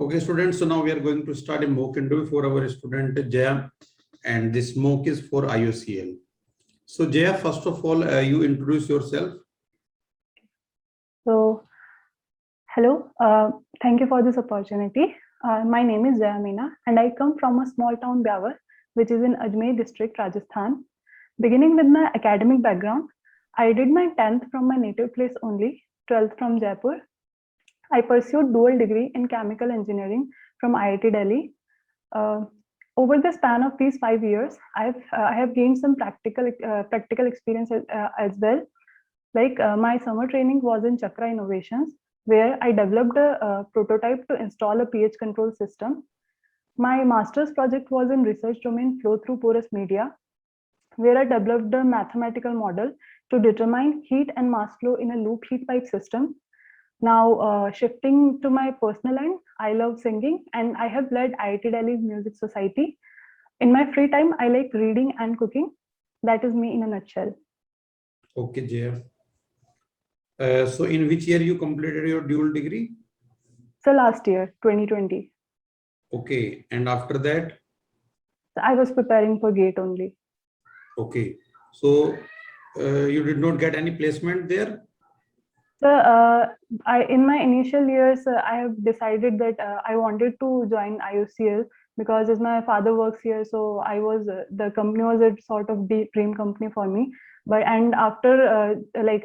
Okay, students, so now we are going to start a mock interview for our student Jaya, and this mock is for IOCL. So Jaya, first of all, you introduce yourself. So, hello, thank you for this opportunity. My name is Jaya Meena and I come from a small town Byawar, which is in Ajmer district, Rajasthan. Beginning with my academic background, I did my 10th from my native place only, 12th from Jaipur. I pursued dual degree in chemical engineering from IIT Delhi. Uh, Over the span of these 5 years, I have gained some practical experience as well. My summer training was in Chakra Innovations, where I developed a prototype to install a pH control system. My master's project was in research domain flow through porous media, where I developed a mathematical model to determine heat and mass flow in a loop heat pipe system. Now, shifting to my personal end, I love singing and I have led IIT Delhi's Music Society. In my free time, I like reading and cooking. That is me in a nutshell. Okay, Jaya. So in which year you completed your dual degree? So last year, 2020. Okay, and after that? I was preparing for GATE only. Okay, so you did not get any placement there? So in my initial years, I have decided that I wanted to join IOCL because as my father works here, so the company was a sort of dream company for me. But and after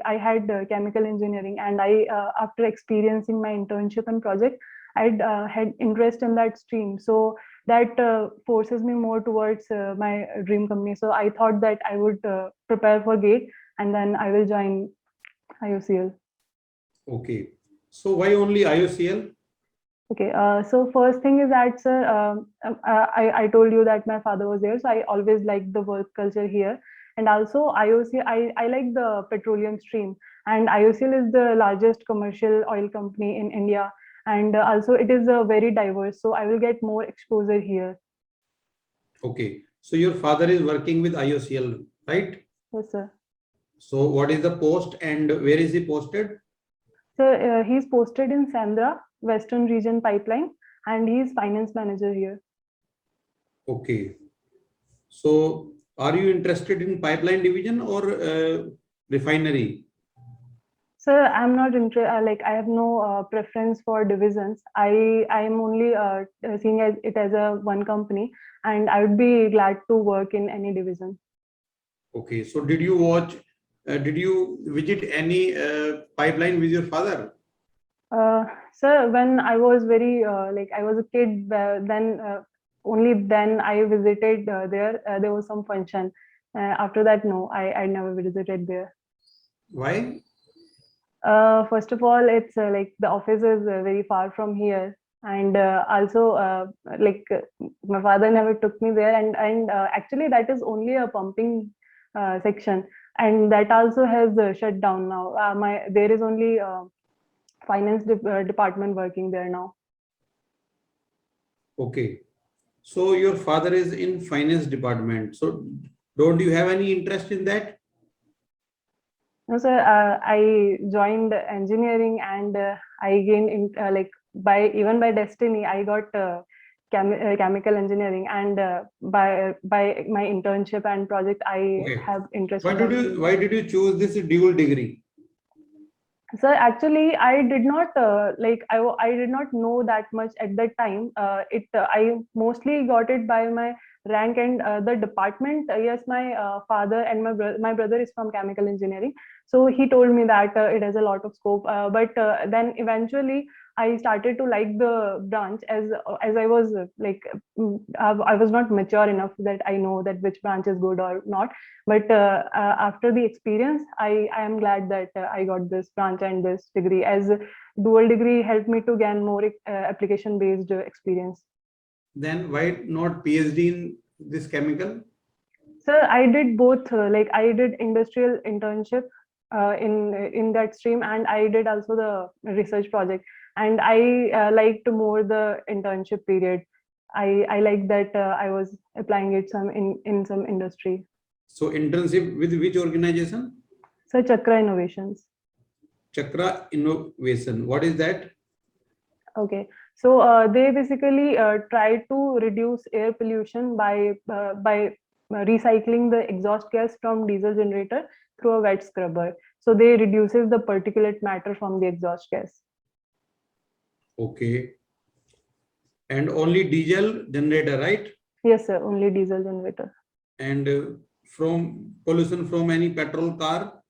I had chemical engineering, and I after experiencing my internship and project, I had interest in that stream. So that forces me more towards my dream company. So I thought that I would prepare for GATE and then I will join IOCL. Okay, so why only IOCL? Okay, so first thing is that, sir, I told you that my father was there, so I always liked the work culture here. And also IOCL, I like the petroleum stream, and IOCL is the largest commercial oil company in India. And also it is very diverse, so I will get more exposure here. Okay, so your father is working with IOCL, right? Yes, sir. So what is the post and where is he posted? So he's posted in Sandra, Western Region Pipeline, and he's finance manager here. Okay. So are you interested in pipeline division or refinery? Sir, I'm not interested. Like I have no preference for divisions. I'm only seeing it as a one company, and I would be glad to work in any division. Okay. So did you watch? Did you visit any pipeline with your father? Sir, when I was very I was a kid, then only then I visited there. There was some function. After that, no, I never visited there. Why? First of all, it's like the office is very far from here, and also my father never took me there, and actually that is only a pumping section, and that also has shut down now. There is only finance department working there now. Okay. So your father is in finance department. So don't you have any interest in that? No, sir. I joined engineering, and I gained by destiny. I got chemical engineering, and by my internship and project, I Okay. have interest Why in did that you field. why did you choose this dual degree? Sir, actually, I did not I did not know that much at that time. I mostly got it by my rank and the department. Yes, my father and my brother is from chemical engineering, so he told me that it has a lot of scope. But then eventually, I started to like the branch as I was I was not mature enough that I know that which branch is good or not. But after the experience, I am glad that I got this branch and this degree, as dual degree helped me to gain more application based experience. Then why not PhD in this chemical? So I did both. I did industrial internship in that stream, and I did also the research project. And I liked more the internship period. I like that I was applying it some in some industry. So internship with which organization? So Chakra Innovations. Chakra Innovation. What is that? Okay. So they basically try to reduce air pollution by recycling the exhaust gas from diesel generator through a wet scrubber. So they reduces the particulate matter from the exhaust gas. Okay. And only diesel generator, right? Yes, sir. Only diesel generator. And from pollution from any petrol car?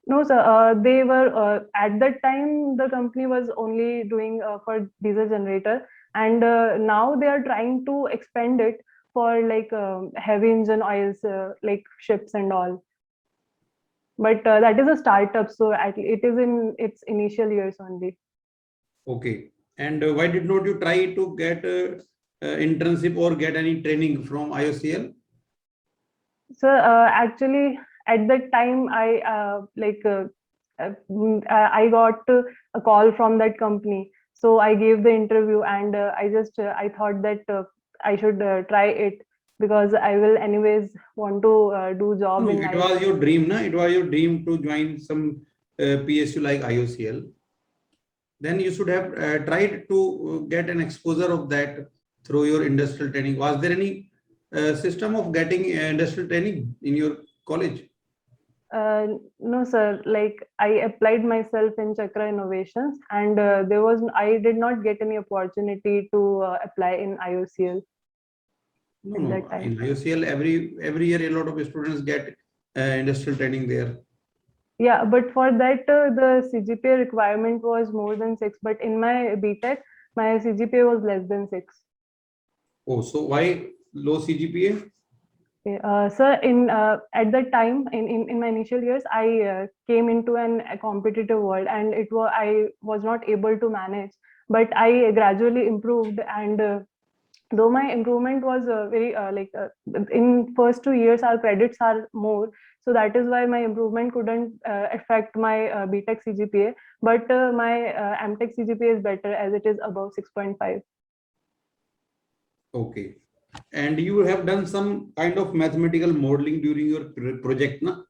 No, sir. They were at that time the company was only doing for diesel generator, and now they are trying to expand it for like heavy engine oils, like ships and all. But that is a startup, so it is in its initial years only. Okay. And why did not you try to get internship or get any training from IOCL? So actually, at that time, I got a call from that company. So I gave the interview, and I thought that I should try it because I will anyways want to do job No, in it was your IOCL. dream, na? It was your dream to join some PSU like IOCL. Then you should have tried to get an exposure of that through your industrial training. Was there any system of getting industrial training in your college? No, sir. Like I applied myself in Chakra Innovations, and I did not get any opportunity to apply in IOCL No, at that no. time. In IOCL, every year a lot of students get industrial training there. Yeah, but for that, the CGPA requirement was more than 6. But in my BTech, my CGPA was less than 6. Oh, so why low CGPA? Okay, sir, at that time, in my initial years, I came into a competitive world, and I was not able to manage. But I gradually improved, and though my improvement was very in first 2 years, our credits are more, so that is why my improvement couldn't affect my BTech CGPA. But my MTech CGPA is better as it is above 6.5. Okay. And you have done some kind of mathematical modeling during your project, na?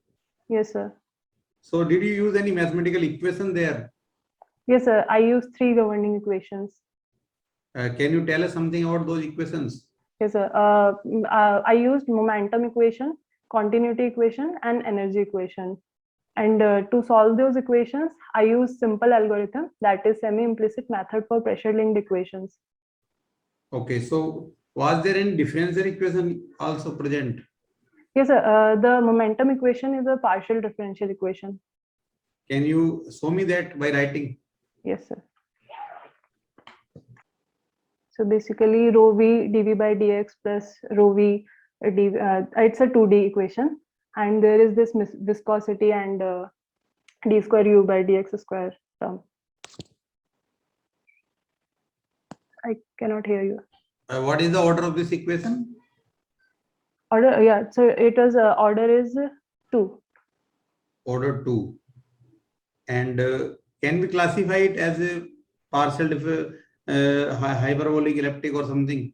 Yes, sir. So did you use any mathematical equation there? Yes, sir. I use 3 governing equations. Can you tell us something about those equations? Yes, sir. I used momentum equation, continuity equation, and energy equation. And to solve those equations, I use simple algorithm, that is semi-implicit method for pressure-linked equations. Okay, so was there any differential equation also present? Yes, sir. The momentum equation is a partial differential equation. Can you show me that by writing? Yes, sir. So basically, rho v dv by dx plus rho v it's a 2D equation, and there is this viscosity and d square u by dx square term. I cannot hear you. What is the order of this equation? Order, yeah. So it was order is 2. Order 2. And can we classify it as a partial hyperbolic elliptic or something?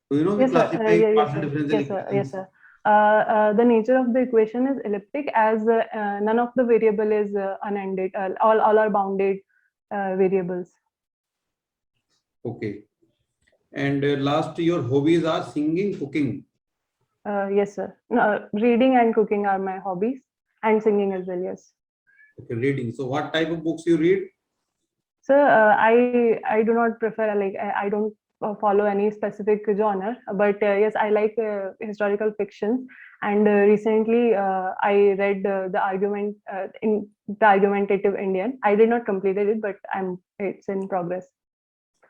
Do you know we Yes, sir. classify Yeah, yes, partial sir. differential Yes, sir. Yes, equations? sir. The nature of the equation is elliptic, as none of the variable is unended. All are bounded variables. Okay. And last, your hobbies are singing, cooking. Yes, sir. No, reading and cooking are my hobbies, and singing as well. Yes. Okay, reading. So what type of books you read? So I do not prefer, like I don't follow any specific genre, but yes, I like historical fiction. And recently I read in the Argumentative Indian. I did not complete it, but it's in progress.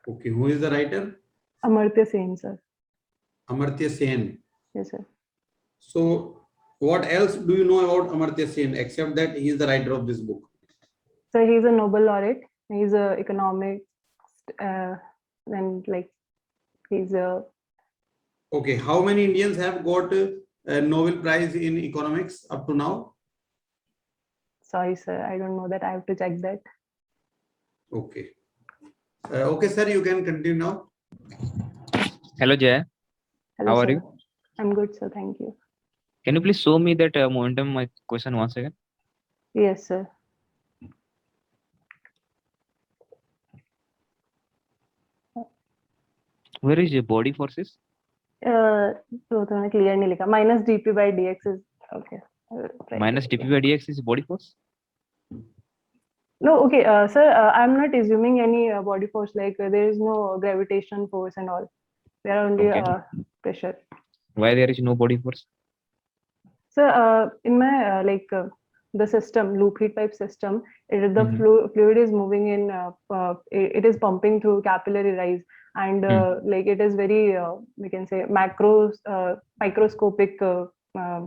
Okay, who is the writer? Amartya Sen, sir. Amartya Sen. Yes, sir. So what else do you know about Amartya Sen except that he is the writer of this book? So he's a Nobel laureate. He's a economics, and like he's a. Okay, how many Indians have got a Nobel Prize in economics up to now? Sorry, sir. I don't know that. I have to check that. Okay. Okay, sir, you can continue now. Hello, Jay. Hello, How are sir. you? I'm good, sir. Thank you. Can you please show me that momentum question once again? Yes, sir. Where is your body forces? तो तुमने clear नहीं लिखा. Minus dp by dx is okay. I will write Minus it dp again. by dx is body force. No, okay, sir. I'm not assuming any body force. Like there is no gravitational force and all. There are only Okay. pressure. Why there is no body force? So in my the system, loop heat pipe system, the Mhm. fluid is moving in. It is pumping through capillary rise, and like it is very we can say microscopic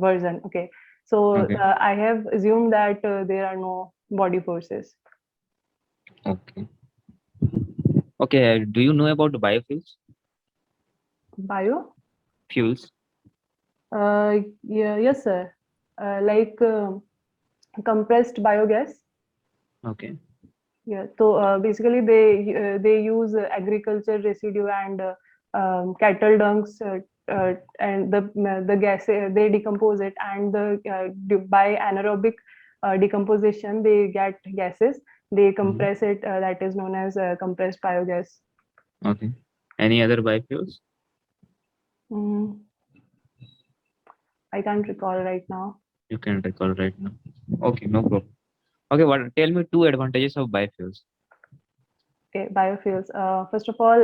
version. Okay, so Okay. I have assumed that there are no body forces. Okay. Okay. Do you know about biofuels? Bio? Fuels. Yeah, yes, sir. Like compressed biogas. Okay. Yeah, so basically they use agriculture residue and cattle dungs and the gas they decompose it, and by anaerobic decomposition they get gases. They compress it. That is known as compressed biogas. Okay. Any other biofuels? Mm, I can't recall right now. You can recall right now. Okay, no problem. Okay, what? Tell me two advantages of biofuels. Okay, biofuels. First of all,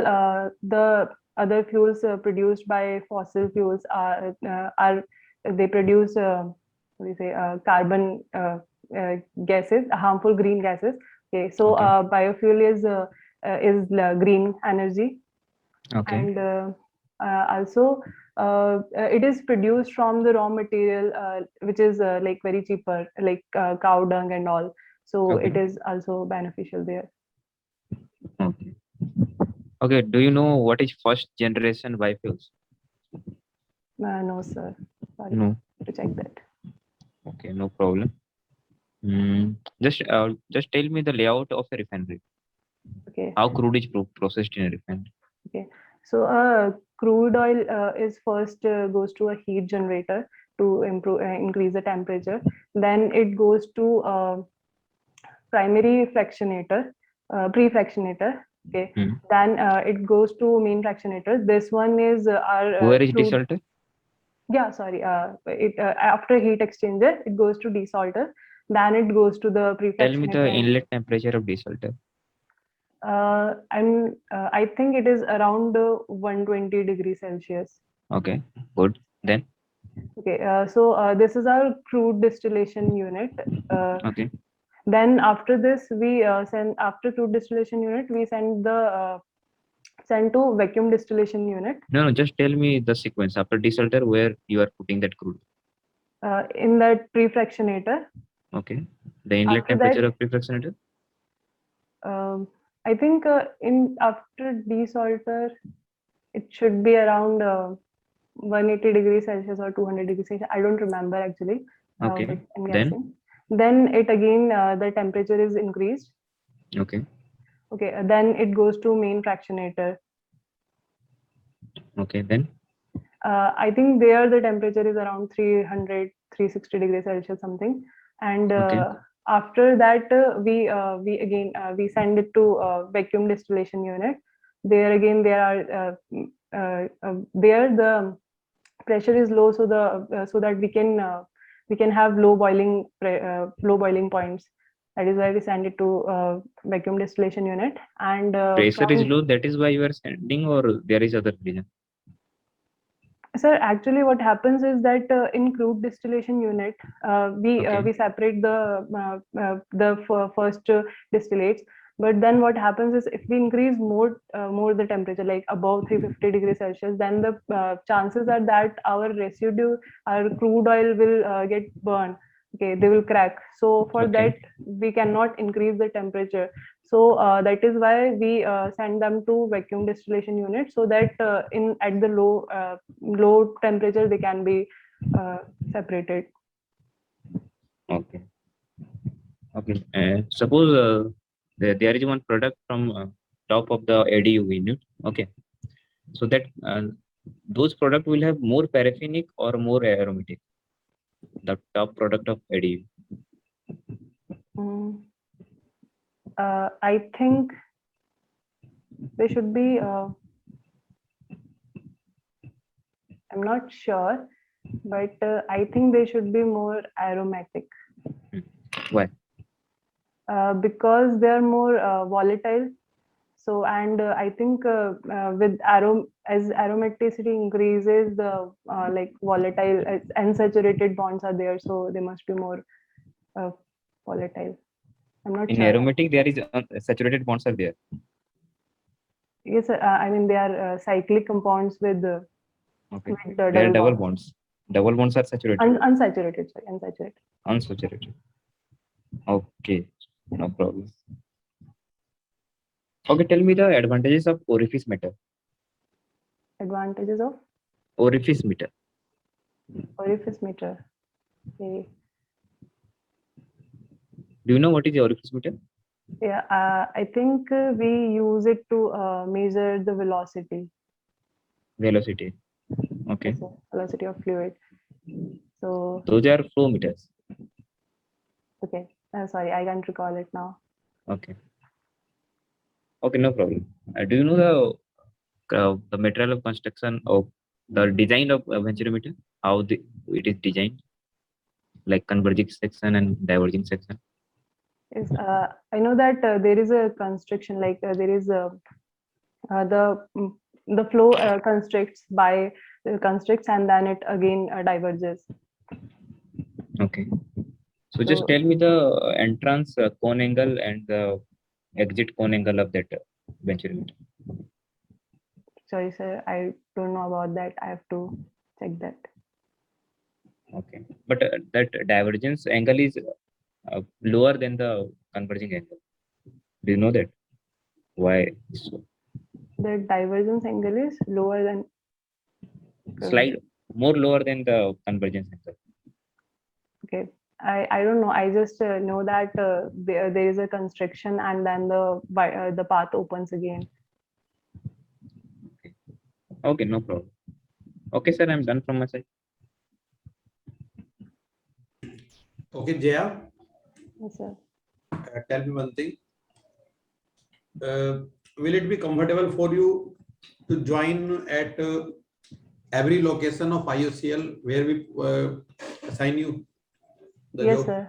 the other fuels produced by fossil fuels are they produce what do you say carbon gases, harmful green gases. Okay, so Okay. biofuel is green energy, Okay. and also it is produced from the raw material which is like very cheaper, like cow dung and all. So Okay. it is also beneficial there. Okay. Okay. Do you know what is first generation biofuels? No, sir. Sorry No. to check that. Okay, no problem. Just tell me the layout of a refinery. Okay. How crude is processed in a refinery? Okay. So crude oil is first goes to a heat generator to increase the temperature. Then it goes to primary fractionator, pre-fractionator. Okay. Hmm. Then it goes to main fractionator. This one is our Where is crude. desalter? Yeah, sorry. After heat exchanger, it goes to desalter. Then it goes to the Tell me the pre-fractionator. inlet temperature of desalter. I think it is around 120 degrees Celsius. Okay, good. Then Okay, so this is our crude distillation unit. okay. Then after this, we send after crude distillation unit, we send to vacuum distillation unit. No, just tell me the sequence after desalter where you are putting that crude. In that pre-fractionator. Okay. The inlet After temperature that, of pre-fractionator? I think in after desalter, it should be around 180 degrees Celsius or 200 degrees Celsius. I don't remember actually, Okay. but I'm Then guessing. Then it again the temperature is increased. okay. Okay, then it goes to main fractionator. Okay. Then I think there the temperature is around 300, 360 degrees Celsius something. And okay. after that, we again we send it to vacuum distillation unit. There again there are there the pressure is low, so that we can have low boiling points. That is why we send it to vacuum distillation unit. And Pressure is from low. That is why you are sending, or there is other reason. Sir, actually, what happens is that in crude distillation unit, Okay. we separate first distillates. But then what happens is if we increase more the temperature, like above 350 degrees Celsius, then the chances are that our residue, our crude oil will get burned. Okay, they will crack. So for Okay. that, we cannot increase the temperature. So that is why we send them to vacuum distillation unit, so that in at the low temperature they can be separated. Okay. Okay. Suppose there is one product from top of the ADU unit. Okay. So that those product will have more paraffinic or more aromatic. The top product of ADU. Mm. I think they should be I'm not sure, but I think they should be more aromatic. Why? Because they are more volatile. So, and I think with as aromaticity increases, the like volatile unsaturated bonds are there, so they must be more volatile. I'm not In sure. aromatic, there is saturated bonds are there. Yes, I mean they are cyclic compounds with Okay. with They are double bonds. bonds. Double bonds are saturated. Unsaturated, sorry, unsaturated. Unsaturated. Okay, no problem. Okay, tell me the advantages of orifice meter. Advantages of Orifice meter. orifice meter. Okay. Do you know what is the orifice meter? Yeah, I think we use it to measure the velocity. Velocity. Okay. Yes, sir, velocity of fluid. So, Those are flow meters. okay, sorry, I can't recall it now. Okay. Okay, no problem. Do you know the material of construction of the design of a venturometer? How it is designed, like converging section and diverging section? Yes, I know that there is a constriction, like there is the flow constricts and then it again diverges. Okay. So just So, tell me the entrance cone angle and the exit cone angle of that venturometer. sorry, sir, I don't know about that. I have to check that. Okay. But that divergence angle is lower than the converging angle. Do you know that? Why? So, The divergence angle is lower than slide more lower than the convergence angle. okay. I don't know. I just know that there is a constriction and then the path opens again. Okay, no problem. Okay, sir, I'm done from my side. Okay, Jaya, Yes, sir. tell me one thing. Will it be comfortable for you to join at every location of IOCL where we assign you the Yes, job? sir.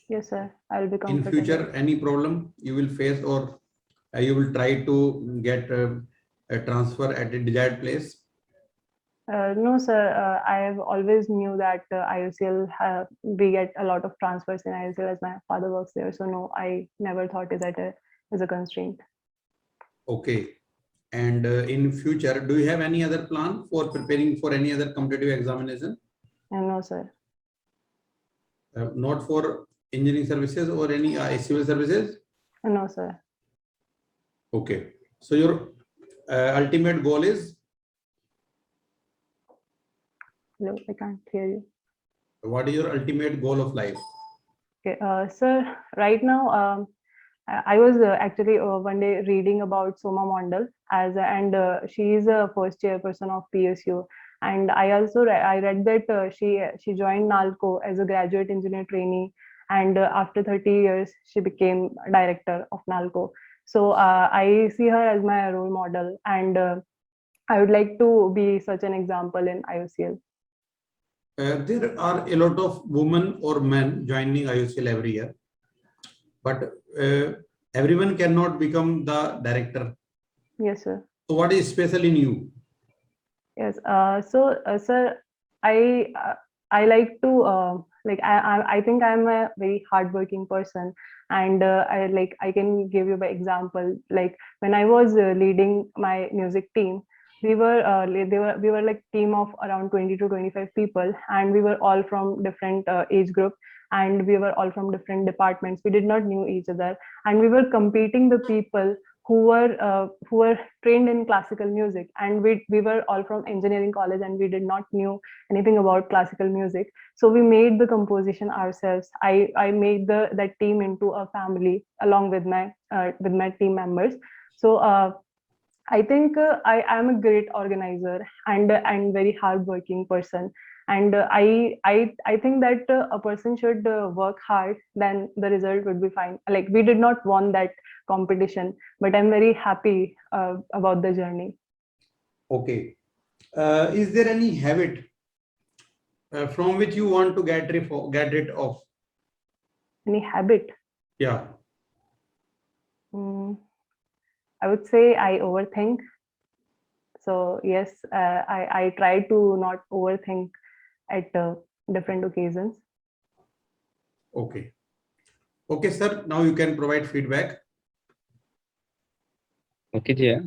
Yes, sir. I'll be In comfortable. future, any problem you will face, or you will try to get a transfer at a desired place? No, sir. I have always knew that IOCL we get a lot of transfers in IOCL as my father works there. So no, I never thought is that is a constraint. Okay. And in future, do you have any other plan for preparing for any other competitive examination? No, sir. Not for engineering services or any civil services? No, sir. Okay. So your ultimate goal is? Hello, I can't hear you. What is your ultimate goal of life? Okay, sir. Right now, I was actually one day reading about Soma Mondal and she is a first chairperson of PSU. And I also I read that she joined NALCO as a graduate engineer trainee, and after 30 years she became director of NALCO. So I see her as my role model, and I would like to be such an example in IOCL. There are a lot of women or men joining IOCL every year, but everyone cannot become the director. Yes, sir. So what is special in you? Yes. Sir, I like to like I think I'm a very hardworking person, and I can give you by example. Like when I was leading my music team, we were like team of around 20 to 25 people, and we were all from different age group, and we were all from different departments. We did not knew each other, and we were competing the people who were trained in classical music, and we were all from engineering college, and we did not knew anything about classical music. So we made the composition ourselves. I made that team into a family along with my team members. So I think I am a great organizer and very hardworking person, and I think that a person should work hard, then the result would be fine. Like we did not won that competition, but I'm very happy about the journey. Okay. Is there any habit from which you want to get rid of. Any habit? Yeah. I would say I overthink. So yes, I try to not overthink at different occasions. Okay. Okay, sir. Now you can provide feedback. Okay, Jaya.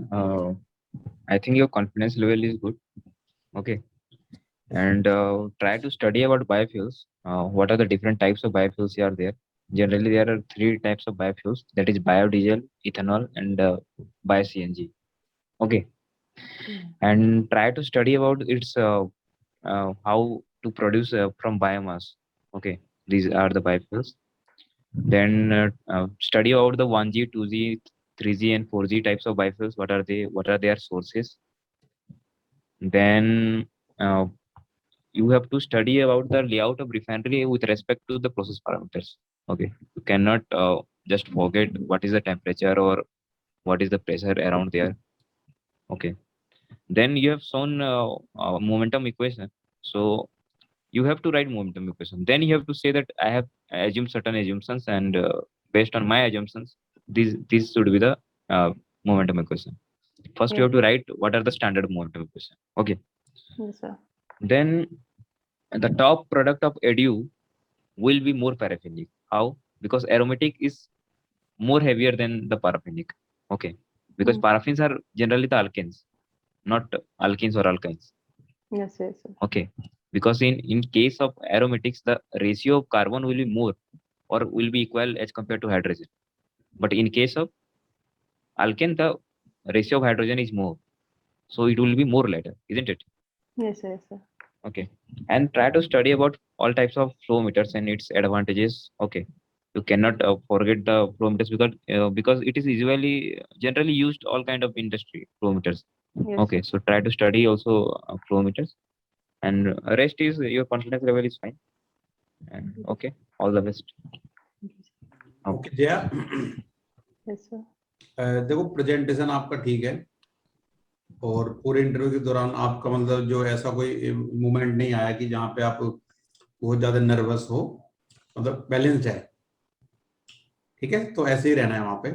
I think your confidence level is good. Okay. And try to study about biofuels. What are the different types of biofuels are there? Generally, there are three types of biofuels. That is biodiesel, ethanol, and bio-CNG. Okay. And try to study about its how to produce from biomass. Okay. These are the biofuels. Then study about the 1G, 2G, 3G, and 4G types of biofuels. What are they? What are their sources? Then you have to study about the layout of refinery with respect to the process parameters. Okay, you cannot just forget what is the temperature or what is the pressure around there. Okay, then you have shown momentum equation. So you have to write momentum equation. Then you have to say that I have assumed certain assumptions, and based on my assumptions, these should be the momentum equation. First, you have to write what are the standard momentum equation. Okay. Yes, sir. Then the top product of edu will be more paraffinic. How? Because aromatic is more heavier than the paraffinic. Okay. Because paraffins are generally the alkanes, not alkenes or alkynes. Yes, yes, sir. Okay. Because in case of aromatics, the ratio of carbon will be more or will be equal as compared to hydrogen. But in case of alkane, the ratio of hydrogen is more. So it will be more lighter, isn't it? Yes, yes, sir. Okay. And try to study about all types of flow meters and its advantages. Okay. You cannot forget the flow meters because it is usually generally used all kind of industry flow meters. Yes, Okay. So try to study also flow meters, and rest is your confidence level is fine. And okay, all the best. Okay, Jaya. Yes, sir. देखो presentation आपका ठीक है और पूरे interview के दौरान आपका मतलब जो ऐसा कोई मोमेंट नहीं आया कि जहाँ पे आप बहुत ज्यादा नर्वस हो, मतलब बैलेंस्ड है. ठीक है, तो ऐसे ही रहना है वहाँ पे.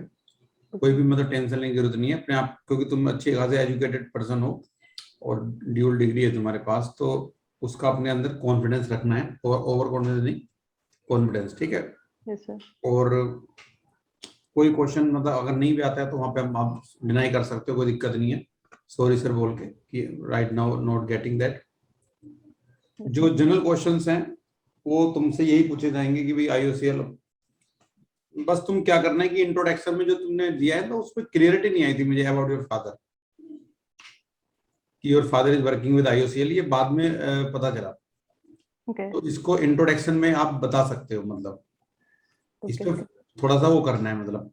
कोई भी मतलब टेंशन लेने की जरूरत नहीं है अपने आप, क्योंकि तुम अच्छे खासे एजुकेटेड पर्सन हो और ड्यूल डिग्री है तुम्हारे पास, तो उसका अपने अंदर कॉन्फिडेंस रखना है, और ओवर कॉन्फिडेंस नहीं, कॉन्फिडेंस. ठीक है. Yes, sir. और कोई क्वेश्चन मतलब अगर नहीं भी आता है तो वहाँ पे आप डिनाई कर सकते हो, कोई दिक्कत नहीं है, सॉरी सर बोल के कि right now not getting that. जो जनरल क्वेश्चंस हैं वो तुमसे यही पूछे जाएंगे कि भाई IOCL, बस तुम क्या करना है कि इंट्रोडक्शन में जो तुमने दिया है ना उसमें क्लियरिटी नहीं आई थी मुझे अबाउट योर फादर, कि your father is working with IOCL, ये बाद में पता चला. Okay. तो इसको इंट्रोडक्शन में आप बता सकते हो, मतलब इसको थोड़ा सा वो करना है, मतलब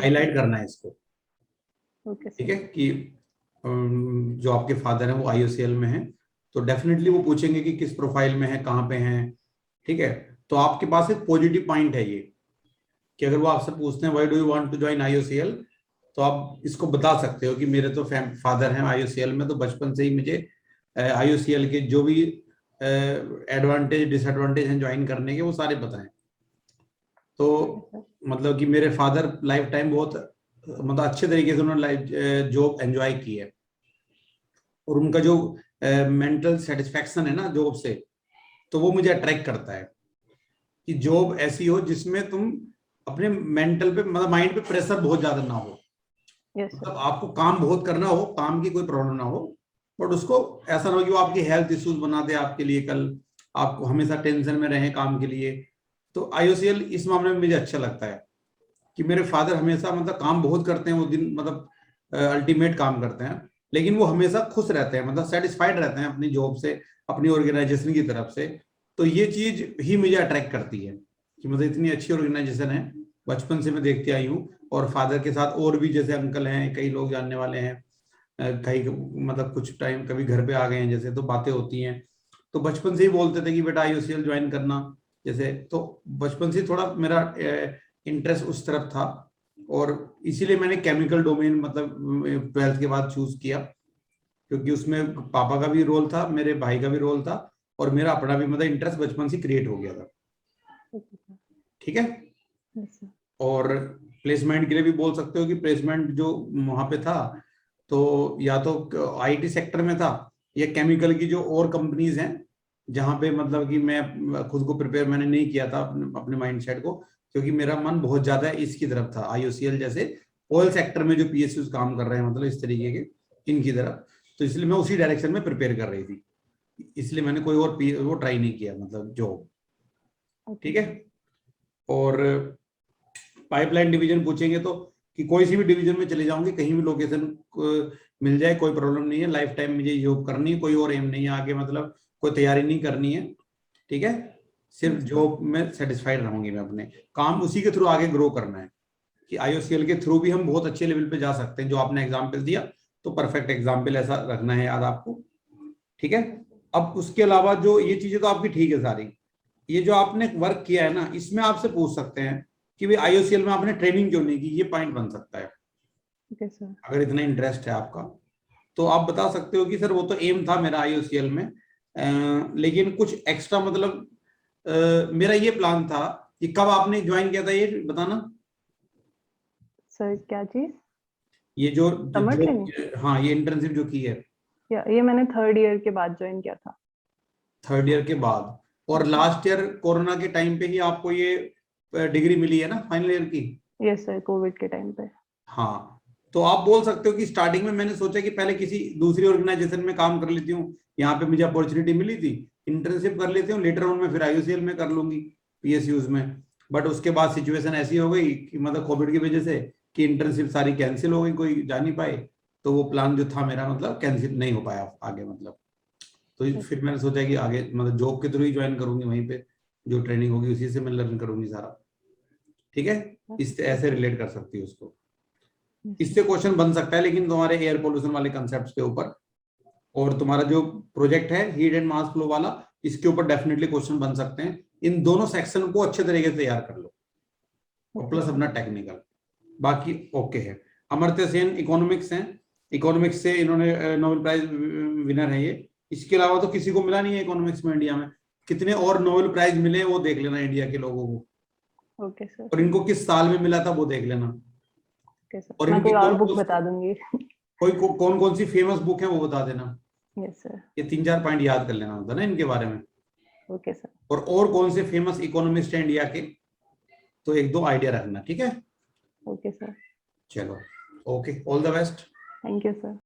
हाईलाइट करना है इसको. ठीक है, कि जो आपके फादर हैं वो IOCL में हैं, तो डेफिनेटली वो पूछेंगे कि किस प्रोफाइल में है, कहाँ पे हैं. ठीक है, तो आपके पास एक पॉजिटिव पॉइंट है ये, कि अगर वो आपसे पूछते हैं why do you want to join IOCL, तो आप इसको बता सकते हो कि मेरे तो फादर हैं IOCL में, तो बचपन से ही मुझे IOCL के जो भी एडवांटेज डिसएडवांटेज हैं ज्वाइन करने के वो सारे पता हैं. तो मतलब कि मेरे फादर लाइफ टाइम बहुत मतलब अच्छे तरीके से उन्होंने लाइफ जॉब एंजॉय की है, और उनका जो मेंटल सेटिस्फैक्शन है ना जॉब से, तो वो मुझे अट्रैक्ट करता है कि जॉब ऐसी हो जिसमें तुम अपने मेंटल पे मतलब माइंड पे प्रेशर बहुत ज्यादा ना हो. मतलब आपको काम बहुत करना हो, काम की कोई प्रॉब्लम ना हो, बट उसको ऐसा ना हो कि वो आपकी हेल्थ इश्यूज बना दे आपके लिए, कल आपको हमेशा टेंशन में रहे काम के लिए. तो IOCL इस मामले में मुझे अच्छा लगता है कि मेरे फादर हमेशा मतलब काम बहुत करते हैं, वो दिन मतलब अल्टीमेट काम करते हैं, लेकिन वो हमेशा खुश रहते हैं, मतलब सेटिस्फाइड रहते हैं अपनी जॉब से, अपनी ऑर्गेनाइजेशन की तरफ से. तो ये चीज ही मुझे अट्रैक्ट करती है कि मतलब इतनी अच्छी ऑर्गेनाइजेशन है, बचपन से मैं देखते आई हूँ. और फादर के साथ और भी जैसे अंकल हैं, कई लोग जानने वाले हैं, कई मतलब कुछ टाइम कभी घर पे आ गए हैं जैसे, तो बातें होती हैं. तो बचपन से ही बोलते थे कि बेटा IOCL ज्वाइन करना जैसे, तो बचपन से थोड़ा मेरा इंटरेस्ट उस तरफ था, और इसीलिए मैंने केमिकल डोमेन मतलब 12th के बाद चूज किया, क्योंकि उसमें पापा का भी रोल था, मेरे भाई का भी रोल था, और मेरा अपना भी मतलब इंटरेस्ट बचपन से क्रिएट हो गया था। Okay, sir. ठीक है। Yes, sir. और प्लेसमेंट के लिए भी बोल सकते हो कि प्लेसमेंट जो वहां पे था तो या तो आईटी सेक्टर में था या केमिकल की जो और कंपनीज हैं जहां पे मतलब कि मैं खुद को प्रिपेयर मैंने नहीं किया था अपने माइंडसेट को, क्योंकि मेरा मन बहुत ज्यादा इसकी तरफ था, आईओसीएल जैसे ऑयल सेक्टर में जो पीएसयूज काम कर रहे हैं मतलब इस तरीके के इनकी तरफ, तो इसलिए मैं उसी डायरेक्शन में प्रिपेयर कर रही थी, इसलिए मैंने कोई और वो ट्राई नहीं किया मतलब जॉब। ठीक है। और पाइपलाइन डिवीजन पूछेंगे तो कि कोई सी भी डिवीजन में चले जाऊंगे, कहीं भी लोकेशन मिल जाए कोई प्रॉब्लम नहीं है, लाइफ टाइम मुझे जॉब करनी है, कोई और एम नहीं है आगे, मतलब कोई तैयारी नहीं करनी है। ठीक है। सिर्फ जॉब में सेटिस्फाइड रहूंगी मैं, अपने काम उसी के थ्रू आगे ग्रो करना है कि आईओसीएल के थ्रू भी हम बहुत अच्छे लेवल पे जा सकते हैं। जो आपने एग्जाम्पल दिया तो परफेक्ट एग्जाम्पल ऐसा रखना है याद आपको। ठीक है। अब उसके अलावा जो ये चीजें तो आपकी ठीक है सारी, ये जो आपने वर्क किया है ना इसमें आपसे पूछ सकते हैं कि भाई आईओसीएल में आपने ट्रेनिंग क्यों नहीं की, ये पॉइंट बन सकता है। Okay, sir. अगर इतना इंटरेस्ट है आपका तो आप बता सकते हो कि सर वो तो एम था मेरा आईओसीएल में, लेकिन कुछ एक्स्ट्रा मतलब मेरा ये प्लान था कि कब आपने ज्वाइन किया था ये बताना। सर क्या चीज? ये जो Summer training? हाँ ये इंटर्नशिप जो की है या ये मैंने 3rd ईयर के बाद ज्वाइन किया था। 3rd ईयर के बाद, और लास्ट ईयर कोरोना के टाइम पे ही आपको ये डिग्री मिली है ना फाइनल ईयर की? यस सर, कोविड के टाइम पे। हाँ तो आप बोल सकते हो कि स्टार्टिंग में मैंने सोचा कि पहले किसी दूसरी ऑर्गेनाइजेशन में काम कर लेती हूँ, यहाँ पे मुझे अपॉर्चुनिटी मिली थी, इंटर्नशिप कर लेती हूँ, लेटर ऑन में फिर आईओसीएल में कर लूंगी पीएसयूज में। बट उसके बाद सिचुएशन ऐसी हो गई कि मतलब कोविड की वजह से कि इंटर्नशिप सारी कैंसिल हो गई, कोई जा नहीं पाए, तो वो प्लान जो था मेरा मतलब कैंसिल नहीं हो पाया आगे मतलब। तो फिर मैंने सोचा कि आगे मतलब जॉब के थ्रू ही ज्वाइन करूंगी, वहीं पे जो ट्रेनिंग होगी उसी से मैं लर्न करूंगी सारा। ठीक है। इससे ऐसे रिलेट कर सकती है उसको, इससे क्वेश्चन बन सकता है लेकिन तुम्हारे एयर पोल्यूशन वाले कंसेप्ट के ऊपर, और तुम्हारा जो प्रोजेक्ट है हीट एंड मास फ्लो वाला इसके ऊपर डेफिनेटली क्वेश्चन बन सकते हैं। इन दोनों सेक्शन को अच्छे तरीके से तैयार कर लो और प्लस अपना टेक्निकल, बाकी ओके है। अमर्त्य सेन इकोनॉमिक्स हैं, इकोनॉमिक्स से इन्होंने नोबेल प्राइज विनर है ये, इसके अलावा तो किसी को मिला नहीं है इकोनॉमिक्स में इंडिया में। कितने और नोबेल प्राइज मिले वो देख लेना इंडिया के लोगों को। Okay sir. और इनको किस साल में मिला था वो देख लेना। ओके सर, और मैं इनकी कोई और कौन बुक कौन बता दूंगी। कौन कौन सी फेमस बुक है वो बता देना। Yes sir. ये 3-4 पॉइंट याद कर लेना होता है ना इनके बारे में। Okay sir. और कौन से फेमस इकोनॉमिस्ट हैं इंडिया के, तो 1-2 आइडिया रखना। ठीक है। Okay sir. चलो okay, all the best. Thank you sir.